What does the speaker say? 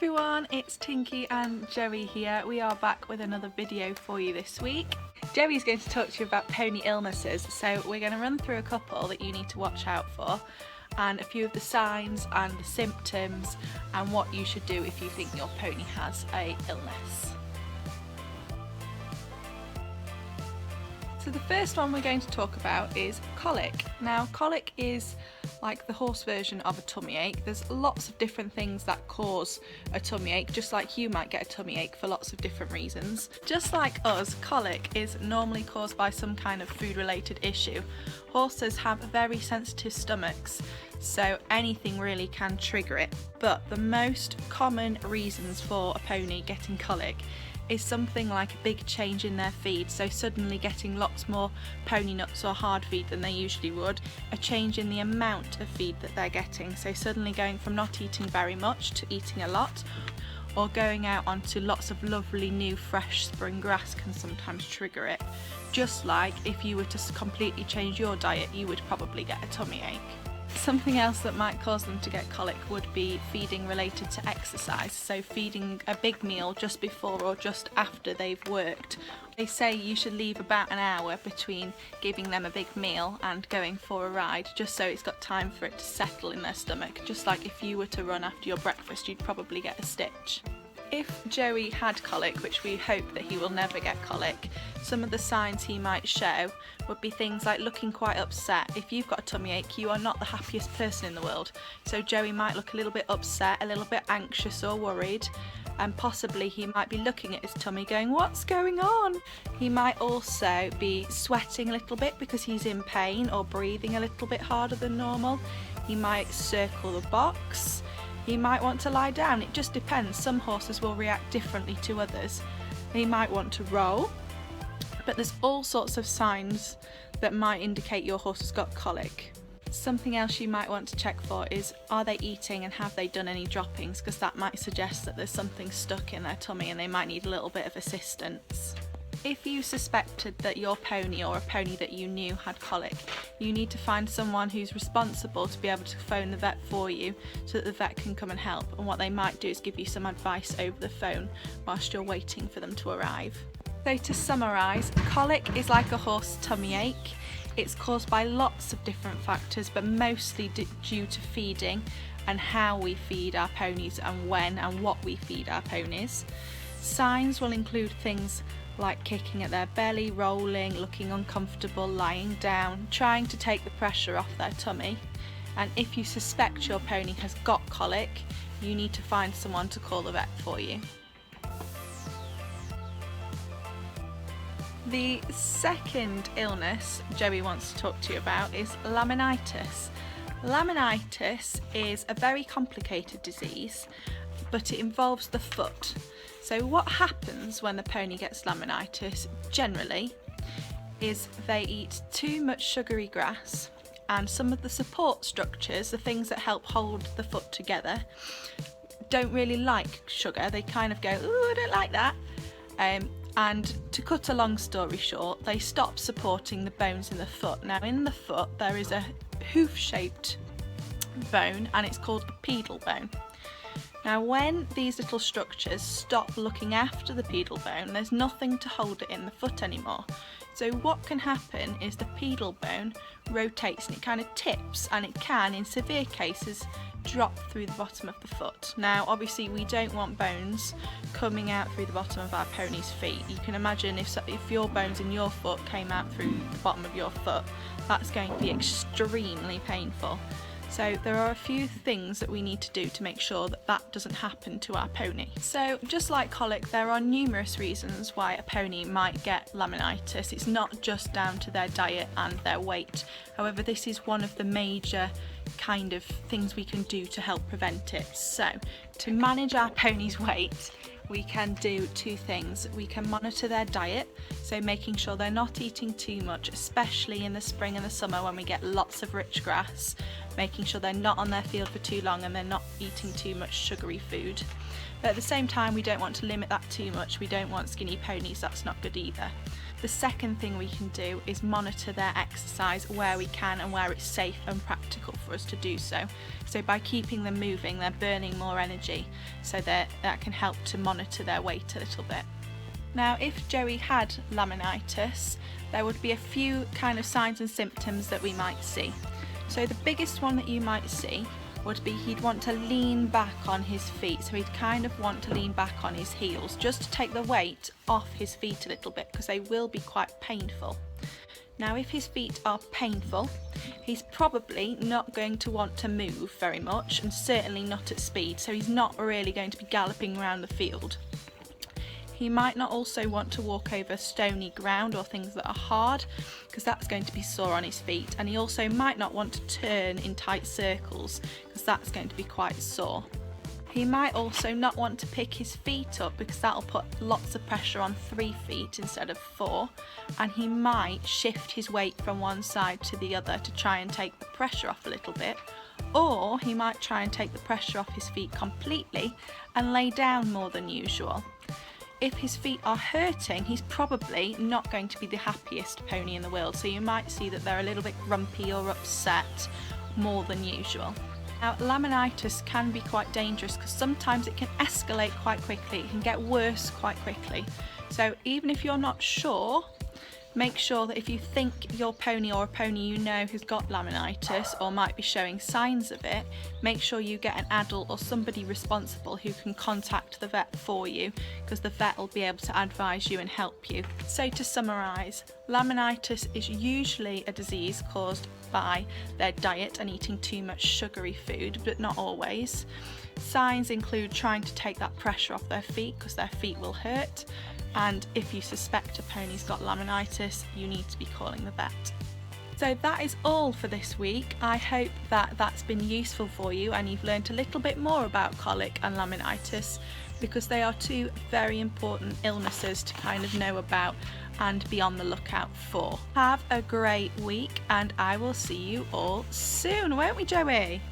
everyone, it's Tinky and Joey here. We are back with another video for you this week. Joey's going to talk to you about pony illnesses, so we're going to run through a couple that you need to watch out for and a few of the signs and the symptoms and what you should do if you think your pony has a illness. So the first one we're going to talk about is colic. Now colic is like the horse version of a tummy ache. There's lots of different things that cause a tummy ache, just like you might get a tummy ache for lots of different reasons. Just like us, colic is normally caused by some kind of food related issue. Horses have very sensitive stomachs, so anything really can trigger it. But the most common reasons for a pony getting colic is something like a big change in their feed, so suddenly getting lots more pony nuts or hard feed than they usually would, a change in the amount of feed that they're getting, so suddenly going from not eating very much to eating a lot, or going out onto lots of lovely new fresh spring grass can sometimes trigger it. Just like if you were to completely change your diet, you would probably get a tummy ache. Something else that might cause them to get colic would be feeding related to exercise, so feeding a big meal just before or just after they've worked. They say you should leave about an hour between giving them a big meal and going for a ride, just so it's got time for it to settle in their stomach. Just like if you were to run after your breakfast, you'd probably get a stitch. If Joey had colic, which we hope that he will never get colic, some of the signs he might show would be things like looking quite upset. If you've got a tummy ache, you are not the happiest person in the world, so Joey might look a little bit upset, a little bit anxious or worried, and possibly he might be looking at his tummy going, "What's going on?" He might also be sweating a little bit because he's in pain, or breathing a little bit harder than normal. He might circle the box. He might want to lie down. It just depends. Some horses will react differently to others. He might want to roll, but there's all sorts of signs that might indicate your horse has got colic. Something else you might want to check for is, are they eating and have they done any droppings, because that might suggest that there's something stuck in their tummy and they might need a little bit of assistance. If you suspected that your pony or a pony that you knew had colic, you need to find someone who's responsible to be able to phone the vet for you so that the vet can come and help, and what they might do is give you some advice over the phone whilst you're waiting for them to arrive. So to summarise, colic is like a horse tummy ache. It's caused by lots of different factors, but mostly due to feeding and how we feed our ponies and when and what we feed our ponies. Signs will include things like kicking at their belly, rolling, looking uncomfortable, lying down, trying to take the pressure off their tummy. And if you suspect your pony has got colic, you need to find someone to call the vet for you. The second illness Joey wants to talk to you about is laminitis. Laminitis is a very complicated disease, but it involves the foot. So what happens when the pony gets laminitis generally is they eat too much sugary grass, and some of the support structures, the things that help hold the foot together, don't really like sugar. They kind of go, "Ooh, I don't like that." And to cut a long story short, they stop supporting the bones in the foot. Now in the foot there is a hoof-shaped bone and it's called the pedal bone. Now when these little structures stop looking after the pedal bone, there's nothing to hold it in the foot anymore. So what can happen is the pedal bone rotates and it kind of tips, and it can, in severe cases, drop through the bottom of the foot. Now obviously we don't want bones coming out through the bottom of our pony's feet. You can imagine if your bones in your foot came out through the bottom of your foot, that's going to be extremely painful. So there are a few things that we need to do to make sure that that doesn't happen to our pony. So just like colic, there are numerous reasons why a pony might get laminitis. It's not just down to their diet and their weight. However, this is one of the major kind of things we can do to help prevent it. So to manage our pony's weight, we can do two things. We can monitor their diet, so making sure they're not eating too much, especially in the spring and the summer when we get lots of rich grass, making sure they're not on their field for too long and they're not eating too much sugary food. But at the same time, we don't want to limit that too much. We don't want skinny ponies, that's not good either. The second thing we can do is monitor their exercise where we can and where it's safe and practical for us to do so. So by keeping them moving, they're burning more energy, so that can help to monitor their weight a little bit. Now, if Joey had laminitis, there would be a few kind of signs and symptoms that we might see. So the biggest one that you might see would be he'd want to lean back on his feet. So he'd kind of want to lean back on his heels just to take the weight off his feet a little bit, because they will be quite painful. Now, if his feet are painful, he's probably not going to want to move very much, and certainly not at speed, so he's not really going to be galloping around the field. He might not also want to walk over stony ground or things that are hard, because that's going to be sore on his feet, and he also might not want to turn in tight circles, because that's going to be quite sore. He might also not want to pick his feet up, because that'll put lots of pressure on 3 feet instead of 4, and he might shift his weight from one side to the other to try and take the pressure off a little bit, or he might try and take the pressure off his feet completely and lay down more than usual. If his feet are hurting, he's probably not going to be the happiest pony in the world, so you might see that they're a little bit grumpy or upset more than usual. Now, laminitis can be quite dangerous because sometimes it can escalate quite quickly, it can get worse quite quickly. So even if you're not sure, make sure that if you think your pony or a pony you know who's got laminitis or might be showing signs of it, make sure you get an adult or somebody responsible who can contact the vet for you, because the vet will be able to advise you and help you. So to summarise, laminitis is usually a disease caused by their diet and eating too much sugary food, but not always. Signs include trying to take that pressure off their feet because their feet will hurt, and if you suspect a pony's got laminitis, you need to be calling the vet. So that is all for this week. I hope that that's been useful for you and you've learned a little bit more about colic and laminitis, because they are 2 very important illnesses to kind of know about and be on the lookout for. Have a great week, and I will see you all soon, won't we, Joey?